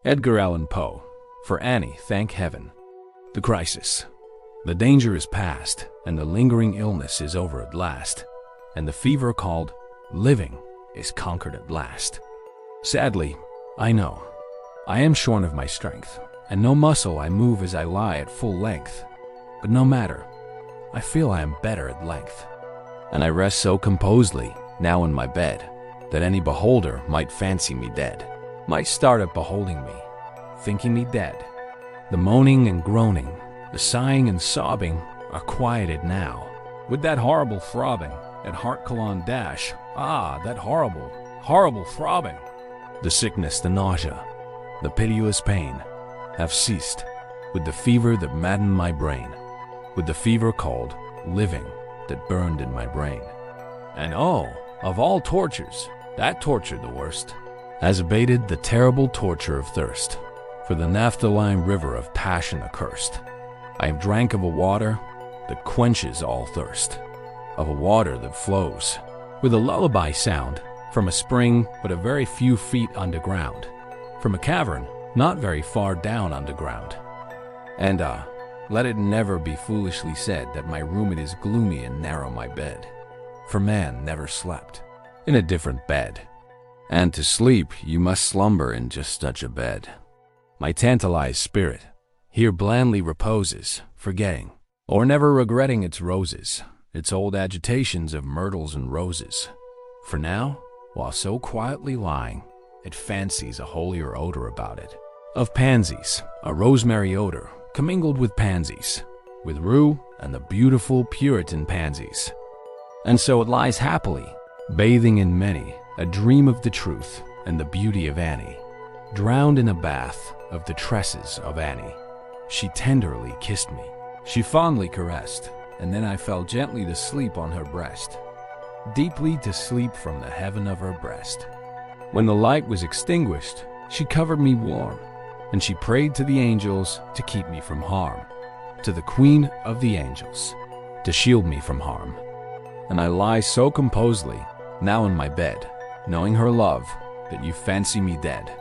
Edgar Allan Poe. For Annie, thank heaven. The crisis. The danger is past, and the lingering illness is over at last, and the fever called living is conquered at last. Sadly, I know, I am shorn of my strength, and no muscle I move as I lie at full length. But no matter, I feel I am better at length, and I rest so composedly, now in my bed, that any beholder might fancy me dead, might start at beholding me, thinking me dead. The moaning and groaning, the sighing and sobbing are quieted now, with that horrible throbbing at heart colon dash, that horrible, horrible throbbing. The sickness, the nausea, the piteous pain have ceased with the fever that maddened my brain, with the fever called living that burned in my brain. And oh, of all tortures, that torture the worst has abated the terrible torture of thirst, for the naphthaline river of passion accursed. I have drank of a water that quenches all thirst, of a water that flows with a lullaby sound from a spring but a very few feet underground, from a cavern not very far down underground. And let it never be foolishly said that my room it is gloomy and narrow my bed, for man never slept in a different bed, and to sleep you must slumber in just such a bed. My tantalized spirit here blandly reposes, forgetting, or never regretting its roses, its old agitations of myrtles and roses. For now, while so quietly lying, it fancies a holier odor about it, of pansies, a rosemary odor commingled with pansies, with rue and the beautiful Puritan pansies. And so it lies happily, bathing in many a dream of the truth and the beauty of Annie, drowned in a bath of the tresses of Annie. She tenderly kissed me, she fondly caressed, and then I fell gently to sleep on her breast, deeply to sleep from the heaven of her breast. When the light was extinguished, she covered me warm, and she prayed to the angels to keep me from harm, to the Queen of the angels, to shield me from harm. And I lie so composedly, now in my bed, knowing her love, that you fancy me dead,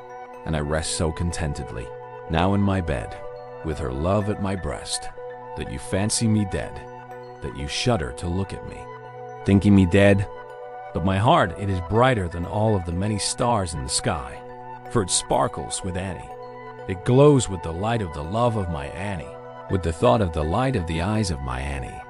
and I rest so contentedly, now in my bed, with her love at my breast, that you fancy me dead, that you shudder to look at me, thinking me dead. But my heart, it is brighter than all of the many stars in the sky, for it sparkles with Annie. It glows with the light of the love of my Annie, with the thought of the light of the eyes of my Annie.